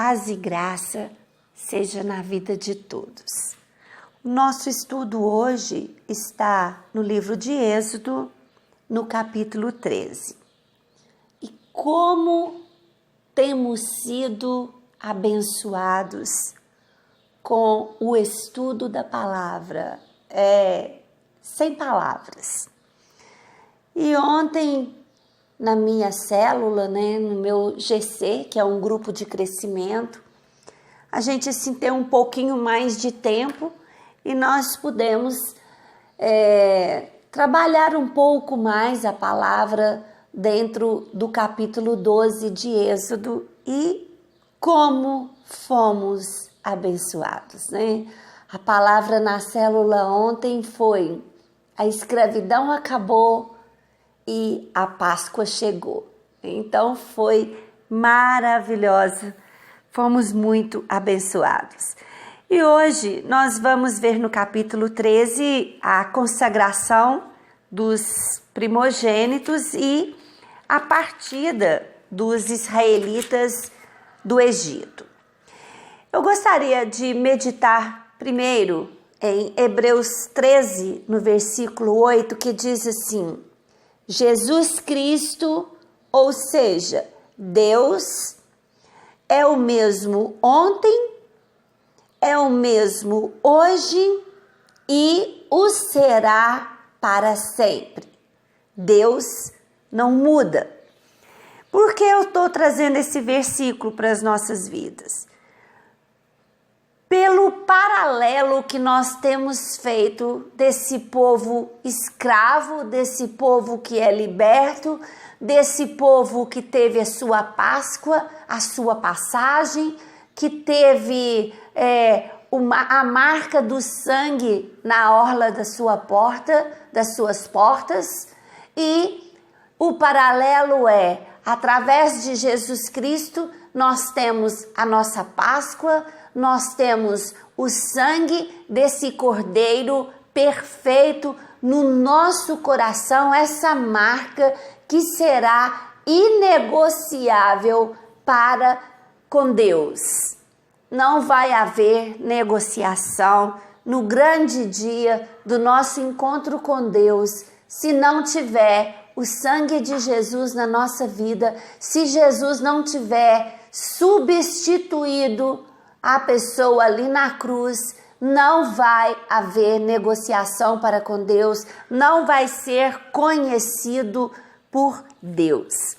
Paz e graça seja na vida de todos. O nosso estudo hoje está no livro de Êxodo, no capítulo 13. E como temos sido abençoados com o estudo da palavra, sem palavras. E ontem, na minha célula, no meu GC, que é um grupo de crescimento, a gente assim tem um pouquinho mais de tempo e nós pudemos trabalhar um pouco mais a palavra dentro do capítulo 12 de Êxodo e como fomos abençoados, A palavra na célula ontem foi: a escravidão acabou e a Páscoa chegou. Então foi maravilhosa, fomos muito abençoados. E hoje nós vamos ver no capítulo 13 a consagração dos primogênitos e a partida dos israelitas do Egito. Eu gostaria de meditar primeiro em Hebreus 13, no versículo 8, que diz assim: Jesus Cristo, ou seja, Deus, é o mesmo ontem, é o mesmo hoje e o será para sempre. Deus não muda. Por que eu estou trazendo esse versículo para as nossas vidas? Pelo paralelo que nós temos feito desse povo escravo, desse povo que é liberto, desse povo que teve a sua Páscoa, a sua passagem, que teve a marca do sangue na orla da sua porta, das suas portas, e o paralelo é, através de Jesus Cristo, nós temos a nossa Páscoa, nós temos o sangue desse Cordeiro perfeito no nosso coração, essa marca que será inegociável para com Deus. Não vai haver negociação no grande dia do nosso encontro com Deus se não tiver o sangue de Jesus na nossa vida, se Jesus não tiver substituído a pessoa ali na cruz. Não vai haver negociação para com Deus, não vai ser conhecido por Deus.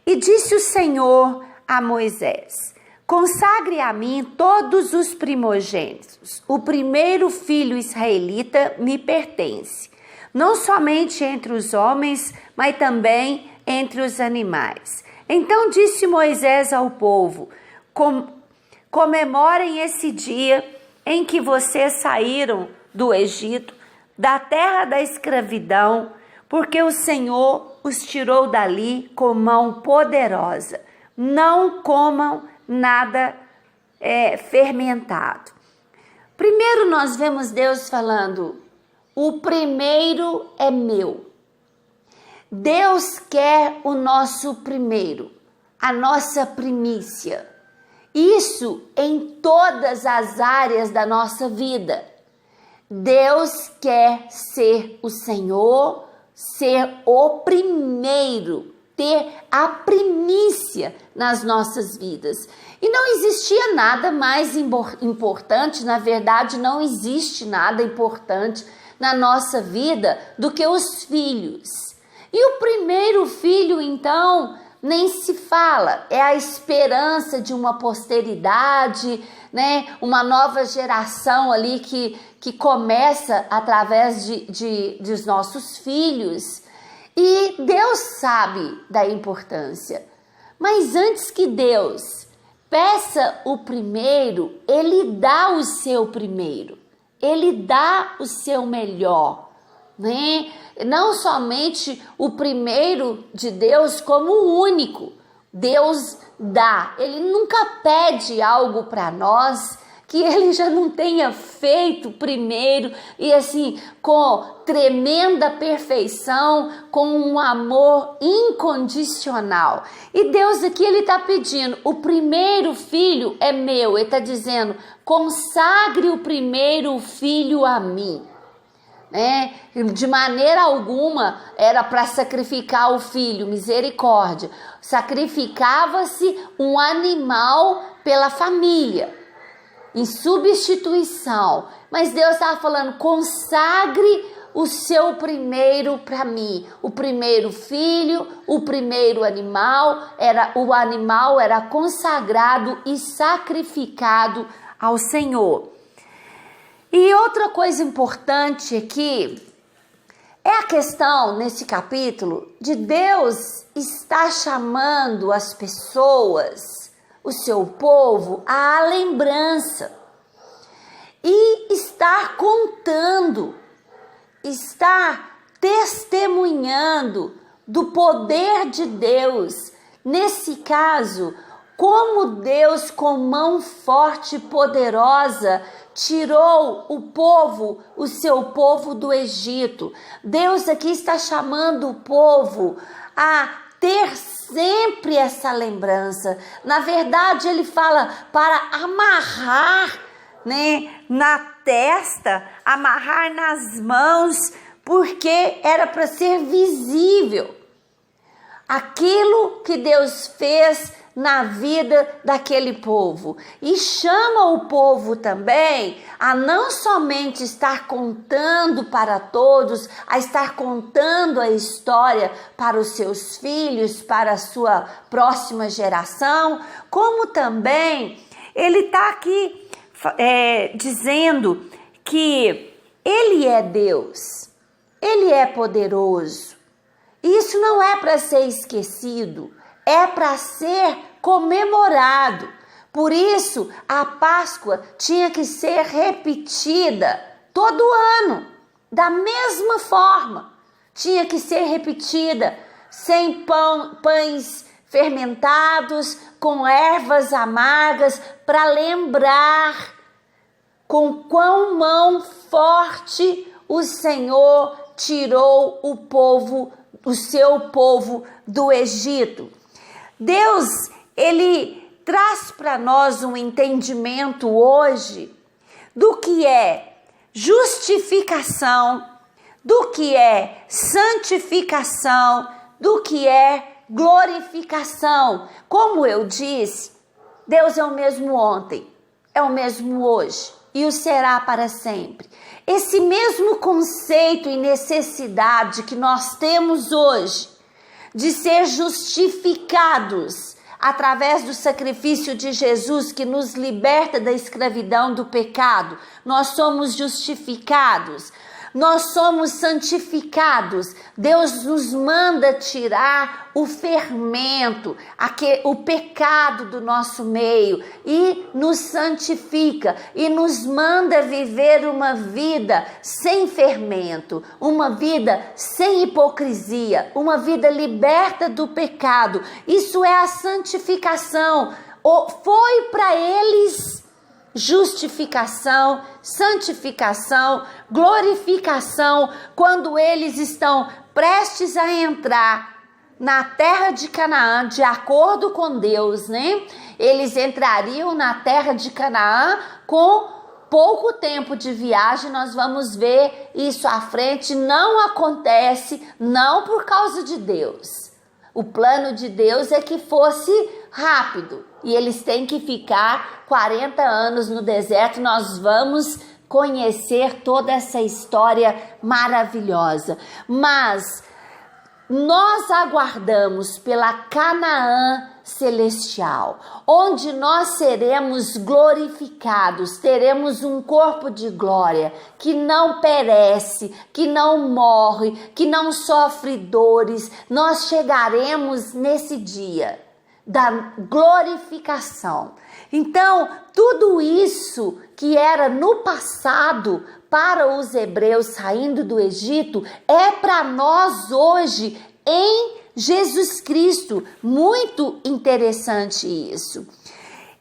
E disse o Senhor a Moisés: consagre a mim todos os primogênitos. O primeiro filho israelita me pertence, não somente entre os homens, mas também entre os animais. Então disse Moisés ao povo: comemorem esse dia em que vocês saíram do Egito, da terra da escravidão, porque o Senhor os tirou dali com mão poderosa. Não comam nada fermentado. Primeiro nós vemos Deus falando: o primeiro é meu. Deus quer o nosso primeiro, a nossa primícia. Isso em todas as áreas da nossa vida. Deus quer ser o Senhor, ser o primeiro, ter a primícia nas nossas vidas. E não existia nada mais importante, na verdade não existe nada importante na nossa vida do que os filhos. E o primeiro filho, então, nem se fala, é a esperança de uma posteridade, uma nova geração ali que começa através dos nossos filhos. E Deus sabe da importância, mas antes que Deus peça o primeiro, Ele dá o seu primeiro, Ele dá o seu melhor, Não somente o primeiro de Deus como o único. Deus dá, Ele nunca pede algo para nós que ele já não tenha feito primeiro e assim, com tremenda perfeição, com um amor incondicional. E Deus aqui, ele está pedindo, o primeiro filho é meu, ele está dizendo, consagre o primeiro filho a mim. De maneira alguma era para sacrificar o filho, misericórdia. Sacrificava-se um animal pela família, em substituição. Mas Deus estava falando, consagre o seu primeiro para mim. O primeiro filho, o primeiro animal, o animal era consagrado e sacrificado ao Senhor. E outra coisa importante aqui é a questão, nesse capítulo, de Deus estar chamando as pessoas, o seu povo, à lembrança. E estar contando, estar testemunhando do poder de Deus. Nesse caso, como Deus, com mão forte e poderosa, tirou o seu povo do Egito. Deus aqui está chamando o povo a ter sempre essa lembrança. Na verdade, ele fala para amarrar, na testa, amarrar nas mãos, porque era para ser visível aquilo que Deus fez na vida daquele povo. E chama o povo também a não somente estar contando para todos, a estar contando a história para os seus filhos, para a sua próxima geração, como também ele está aqui dizendo que ele é Deus, ele é poderoso. Isso não é para ser esquecido, é para ser comemorado. Por isso, a Páscoa tinha que ser repetida todo ano, da mesma forma. Tinha que ser repetida, sem pães fermentados, com ervas amargas, para lembrar com quão mão forte o Senhor tirou o seu povo do Egito. Deus, ele traz para nós um entendimento hoje do que é justificação, do que é santificação, do que é glorificação. Como eu disse, Deus é o mesmo ontem, é o mesmo hoje e o será para sempre. Esse mesmo conceito e necessidade que nós temos hoje de ser justificados através do sacrifício de Jesus que nos liberta da escravidão do pecado, nós somos justificados. Nós somos santificados. Deus nos manda tirar o fermento, o pecado do nosso meio e nos santifica e nos manda viver uma vida sem fermento, uma vida sem hipocrisia, uma vida liberta do pecado. Isso é a santificação. Foi para eles justificação, santificação, glorificação, quando eles estão prestes a entrar na terra de Canaã, de acordo com Deus, Eles entrariam na terra de Canaã com pouco tempo de viagem. Nós vamos ver isso à frente. Não acontece, não por causa de Deus. O plano de Deus é que fosse rápido e eles têm que ficar 40 anos no deserto. Nós vamos conhecer toda essa história maravilhosa. Mas nós aguardamos pela Canaã celestial, onde nós seremos glorificados, teremos um corpo de glória que não perece, que não morre, que não sofre dores. Nós chegaremos nesse dia da glorificação. Então, tudo isso que era no passado para os hebreus saindo do Egito é para nós hoje em Jesus Cristo. Muito interessante isso.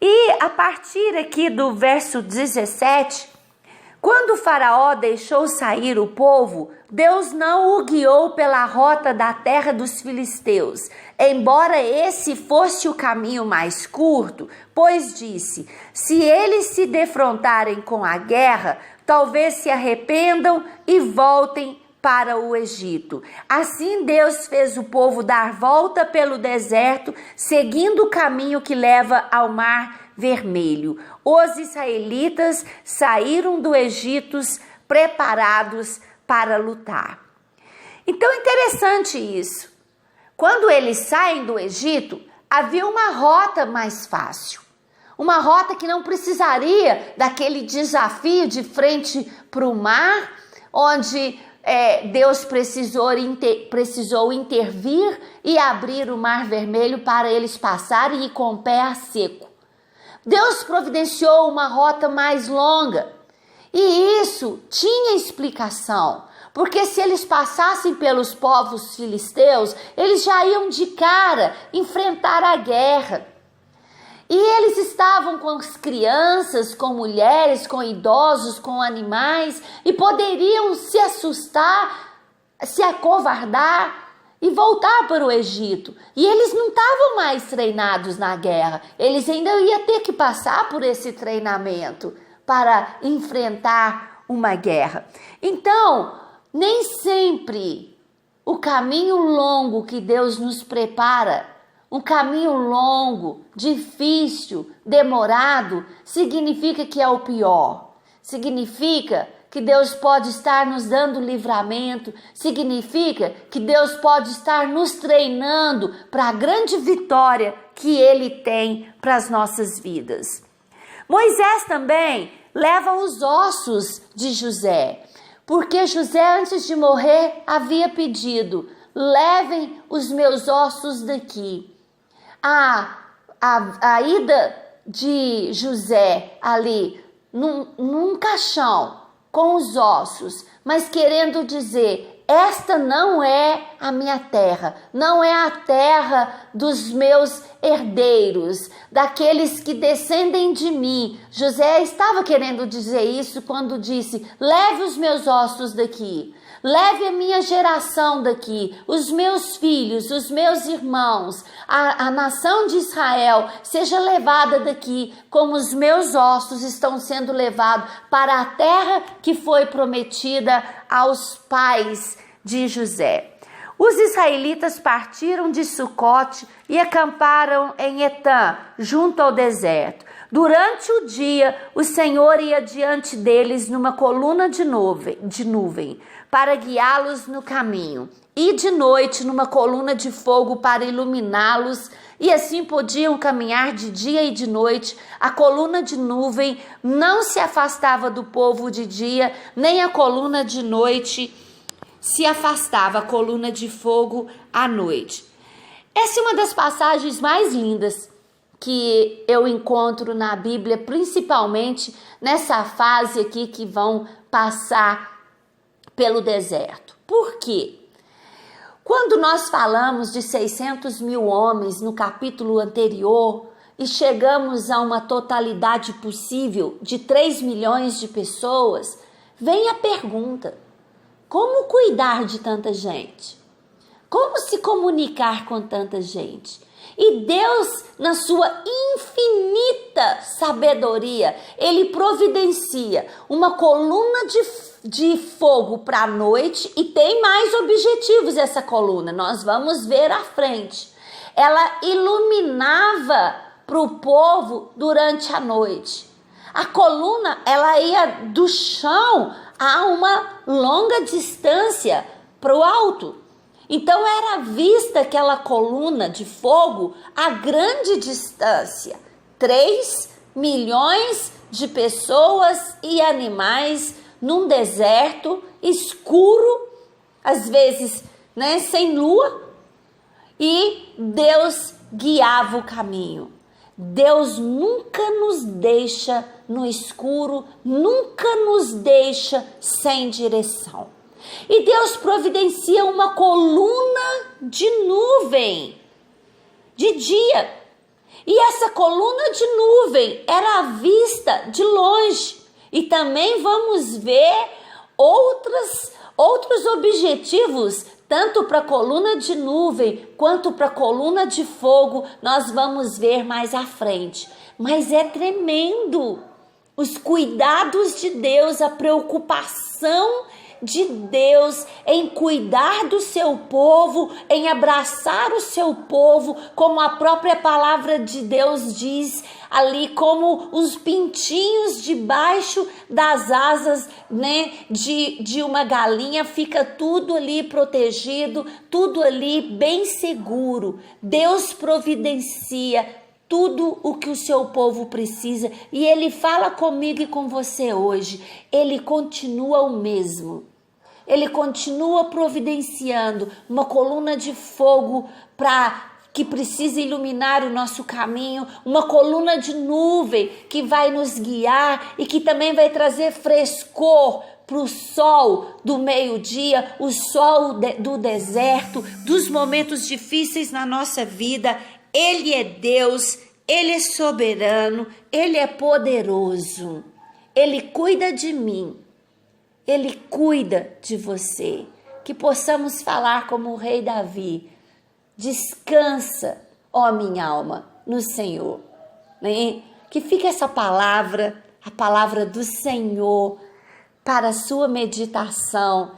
E a partir aqui do verso 17, quando o faraó deixou sair o povo, Deus não o guiou pela rota da terra dos filisteus, embora esse fosse o caminho mais curto, pois disse: se eles se defrontarem com a guerra, talvez se arrependam e voltem para o Egito. Assim Deus fez o povo dar volta pelo deserto, seguindo o caminho que leva ao Mar Vermelho. Os israelitas saíram do Egito preparados para lutar. Então, interessante isso. Quando eles saem do Egito, havia uma rota mais fácil. Uma rota que não precisaria daquele desafio de frente para o mar, onde Deus precisou intervir e abrir o Mar Vermelho para eles passarem e com o pé a seco. Deus providenciou uma rota mais longa e isso tinha explicação, porque se eles passassem pelos povos filisteus, eles já iam de cara enfrentar a guerra. E eles estavam com as crianças, com mulheres, com idosos, com animais e poderiam se assustar, se acovardar e voltar para o Egito. E eles não estavam mais treinados na guerra. Eles ainda iam ter que passar por esse treinamento para enfrentar uma guerra. Então, nem sempre o caminho longo que Deus nos prepara, um caminho longo, difícil, demorado, significa que é o pior. Significa que Deus pode estar nos dando livramento, significa que Deus pode estar nos treinando para a grande vitória que Ele tem para as nossas vidas. Moisés também leva os ossos de José, porque José, antes de morrer, havia pedido: levem os meus ossos daqui. A ida de José ali num caixão com os ossos, mas querendo dizer: esta não é a minha terra, não é a terra dos meus herdeiros, daqueles que descendem de mim. José estava querendo dizer isso quando disse: leve os meus ossos daqui. Leve a minha geração daqui, os meus filhos, os meus irmãos, a nação de Israel seja levada daqui, como os meus ossos estão sendo levados para a terra que foi prometida aos pais de José. Os israelitas partiram de Sucote e acamparam em Etã, junto ao deserto. Durante o dia, o Senhor ia diante deles numa coluna de nuvem para guiá-los no caminho, e de noite numa coluna de fogo para iluminá-los, e assim podiam caminhar de dia e de noite. A coluna de nuvem não se afastava do povo de dia, nem a coluna de noite se afastava, a coluna de fogo à noite. Essa é uma das passagens mais lindas que eu encontro na Bíblia, principalmente nessa fase aqui que vão passar pelo deserto. Por quê? Quando nós falamos de 600 mil homens no capítulo anterior e chegamos a uma totalidade possível de 3 milhões de pessoas, vem a pergunta: como cuidar de tanta gente? Como se comunicar com tanta gente? E Deus, na sua infinita sabedoria, Ele providencia uma coluna de fogo para a noite, e tem mais objetivos essa coluna, nós vamos ver à frente. Ela iluminava para o povo durante a noite. A coluna, ela ia do chão a uma longa distância para o alto. Então era vista aquela coluna de fogo a grande distância. 3 milhões de pessoas e animais num deserto escuro, às vezes, sem lua, e Deus guiava o caminho. Deus nunca nos deixa no escuro, nunca nos deixa sem direção. E Deus providencia uma coluna de nuvem de dia. E essa coluna de nuvem era vista de longe. E também vamos ver outros objetivos, tanto para a coluna de nuvem quanto para a coluna de fogo, nós vamos ver mais à frente. Mas é tremendo os cuidados de Deus, a preocupação de Deus em cuidar do seu povo, em abraçar o seu povo, como a própria palavra de Deus diz ali, como os pintinhos debaixo das asas, né, de uma galinha, fica tudo ali protegido, tudo ali bem seguro. Deus providencia tudo o que o seu povo precisa, e Ele fala comigo e com você hoje. Ele continua o mesmo. Ele continua providenciando uma coluna de fogo que precisa iluminar o nosso caminho, uma coluna de nuvem que vai nos guiar e que também vai trazer frescor para o sol do meio-dia, o sol do deserto, dos momentos difíceis na nossa vida. Ele é Deus, Ele é soberano, Ele é poderoso. Ele cuida de mim. Ele cuida de você. Que possamos falar como o rei Davi: descansa, ó minha alma, no Senhor. Né? Que fique essa palavra, a palavra do Senhor, para a sua meditação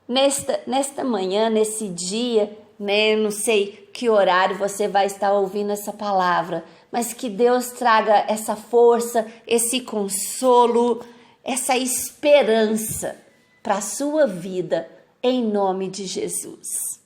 nesta manhã, nesse dia, né? Não sei que horário você vai estar ouvindo essa palavra, mas que Deus traga essa força, esse consolo, essa esperança para a sua vida, em nome de Jesus.